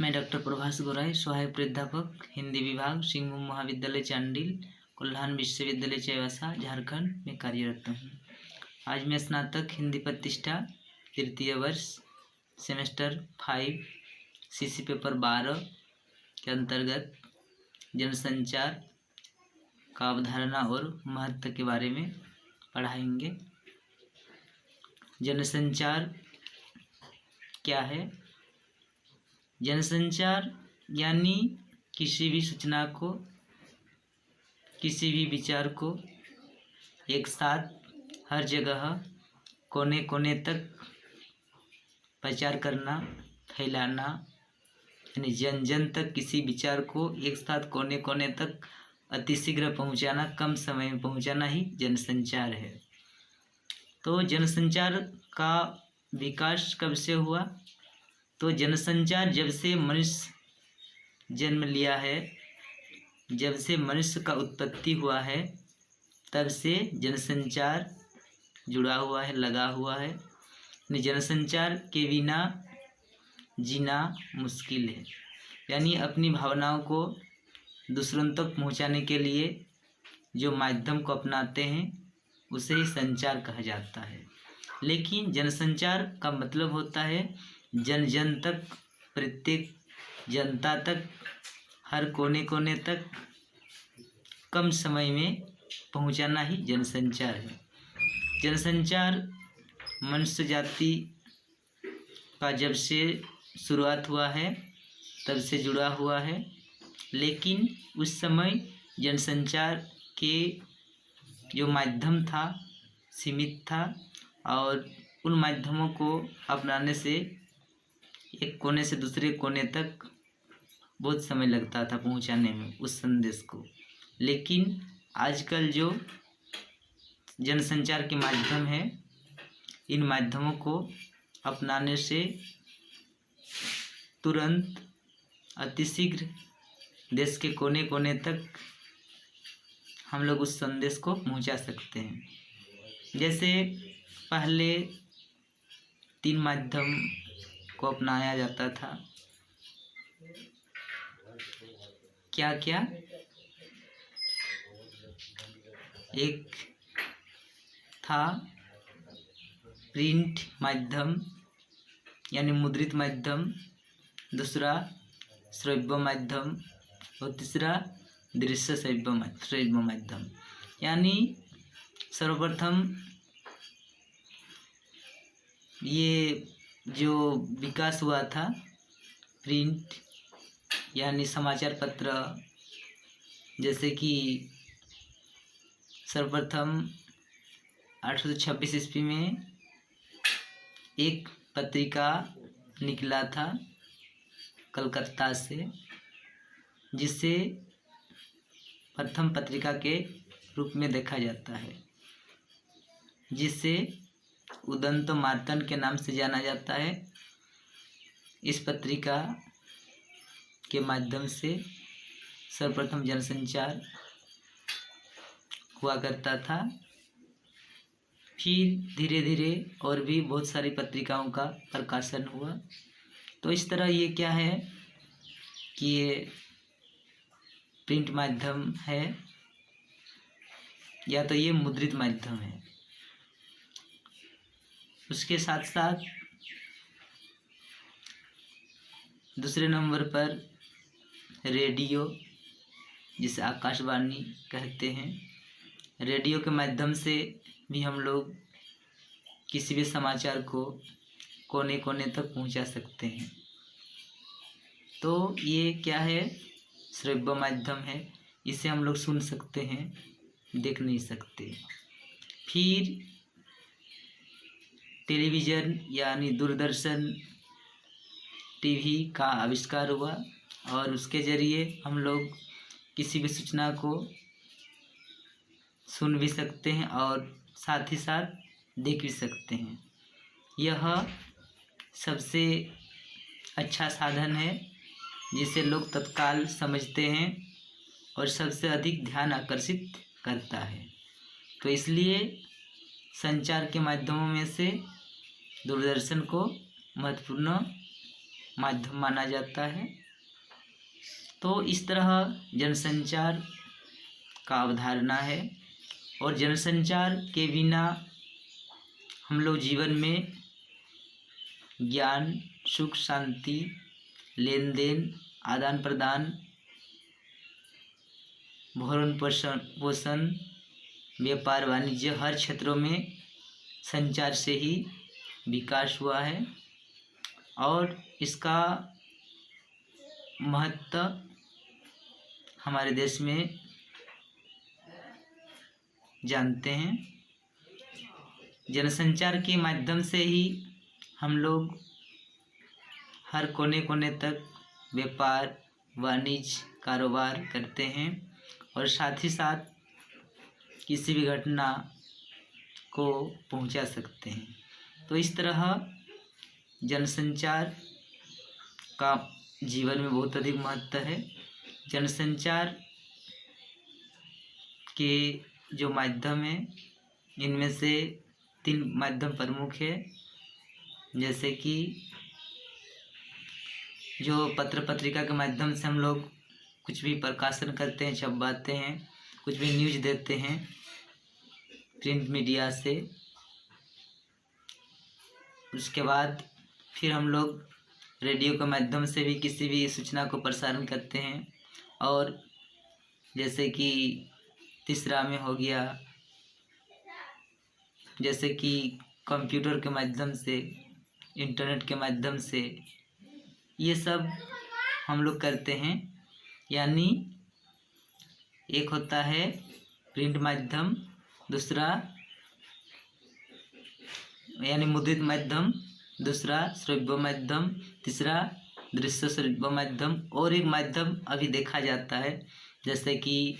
मैं डॉक्टर प्रभास गोराई, सहायक प्राध्यापक हिंदी विभाग, सिंहभूम महाविद्यालय चांडिल, कोल्हान विश्वविद्यालय चाईबासा, झारखंड में कार्यरत हूँ। आज मैं स्नातक हिंदी प्रतिष्ठा तृतीय वर्ष सेमेस्टर 5 सीसी पेपर 12 के अंतर्गत जनसंचार का अवधारणा और महत्व के बारे में पढ़ाएंगे। जनसंचार क्या है? जनसंचार यानी किसी भी सूचना को, किसी भी विचार को एक साथ हर जगह कोने कोने तक प्रचार करना, फैलाना, यानी जन जन तक किसी विचार को एक साथ कोने कोने तक अतिशीघ्र पहुंचाना, कम समय में पहुंचाना ही जनसंचार है। तो जनसंचार का विकास कब से हुआ? तो जनसंचार जब से मनुष्य जन्म लिया है, जब से मनुष्य का उत्पत्ति हुआ है, तब से जनसंचार जुड़ा हुआ है, लगा हुआ है। जनसंचार के बिना जीना मुश्किल है। यानी अपनी भावनाओं को दूसरों तक पहुंचाने के लिए जो माध्यम को अपनाते हैं उसे ही संचार कहा जाता है। लेकिन जनसंचार का मतलब होता है जन जन तक, प्रत्येक जनता तक, हर कोने कोने तक कम समय में पहुंचाना ही जनसंचार है। जनसंचार मनुष्य जाति का जब से शुरुआत हुआ है तब से जुड़ा हुआ है। लेकिन उस समय जनसंचार के जो माध्यम था सीमित था और उन माध्यमों को अपनाने से एक कोने से दूसरे कोने तक बहुत समय लगता था पहुंचाने में उस संदेश को। लेकिन आजकल जो जनसंचार के माध्यम है, इन माध्यमों को अपनाने से तुरंत अतिशीघ्र देश के कोने कोने तक हम लोग उस संदेश को पहुंचा सकते हैं। जैसे पहले 3 माध्यम को अपनाया जाता था। क्या क्या? एक था प्रिंट माध्यम यानी मुद्रित माध्यम, दूसरा श्रव्य माध्यम और तीसरा दृश्य श्रव्य माध्यम। यानी सर्वप्रथम ये जो विकास हुआ था प्रिंट यानी समाचार पत्र, जैसे कि सर्वप्रथम 1826 ईस्वी में एक पत्रिका निकला था कलकत्ता से, जिसे प्रथम पत्रिका के रूप में देखा जाता है, जिसे उदंत मार्तंड के नाम से जाना जाता है। इस पत्रिका के माध्यम से सर्वप्रथम जनसंचार हुआ करता था। फिर धीरे धीरे और भी बहुत सारी पत्रिकाओं का प्रकाशन हुआ। तो इस तरह ये क्या है कि ये प्रिंट माध्यम है या तो ये मुद्रित माध्यम है। उसके साथ साथ दूसरे नंबर पर रेडियो, जिसे आकाशवाणी कहते हैं। रेडियो के माध्यम से भी हम लोग किसी भी समाचार को कोने कोने तक पहुंचा सकते हैं। तो ये क्या है? श्रव्य माध्यम है। इसे हम लोग सुन सकते हैं, देख नहीं सकते। फिर टेलीविज़न यानी दूरदर्शन टीवी का आविष्कार हुआ और उसके ज़रिए हम लोग किसी भी सूचना को सुन भी सकते हैं और साथ ही साथ देख भी सकते हैं। यह सबसे अच्छा साधन है जिसे लोग तत्काल समझते हैं और सबसे अधिक ध्यान आकर्षित करता है। तो इसलिए संचार के माध्यमों में से दूरदर्शन को महत्वपूर्ण माध्यम माना जाता है। तो इस तरह जनसंचार का अवधारणा है और जनसंचार के बिना हम लोग जीवन में ज्ञान, सुख, शांति, लेन देन, आदान प्रदान, भरण पोषण, व्यापार वाणिज्य हर क्षेत्रों में संचार से ही विकास हुआ है और इसका महत्व हमारे देश में जानते हैं। जनसंचार के माध्यम से ही हम लोग हर कोने कोने तक व्यापार, वाणिज्य, कारोबार करते हैं और साथ ही साथ किसी भी घटना को पहुंचा सकते हैं। तो इस तरह जनसंचार का जीवन में बहुत अधिक महत्व है। जनसंचार के जो माध्यम हैं इनमें से 3 माध्यम प्रमुख है, जैसे कि जो पत्र पत्रिका के माध्यम से हम लोग कुछ भी प्रकाशन करते हैं, छपवाते हैं, कुछ भी न्यूज़ देते हैं प्रिंट मीडिया से। उसके बाद फिर हम लोग रेडियो के माध्यम से भी किसी भी सूचना को प्रसारण करते हैं और जैसे कि तीसरा में हो गया, जैसे कि कंप्यूटर के माध्यम से, इंटरनेट के माध्यम से, ये सब हम लोग करते हैं। यानी एक होता है प्रिंट माध्यम, दूसरा यानी मुद्रित माध्यम, दूसरा श्रव्य माध्यम, तीसरा दृश्य श्रव्य माध्यम और एक माध्यम अभी देखा जाता है जैसे कि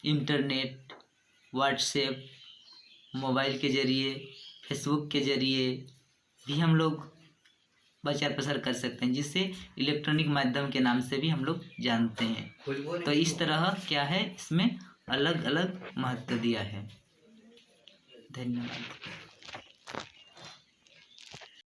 इंटरनेट, व्हाट्सएप, मोबाइल के ज़रिए, फेसबुक के ज़रिए भी हम लोग प्रचार प्रसार कर सकते हैं, जिसे इलेक्ट्रॉनिक माध्यम के नाम से भी हम लोग जानते हैं। तो इस तरह क्या है, इसमें अलग अलग महत्व दिया है। धन्यवाद।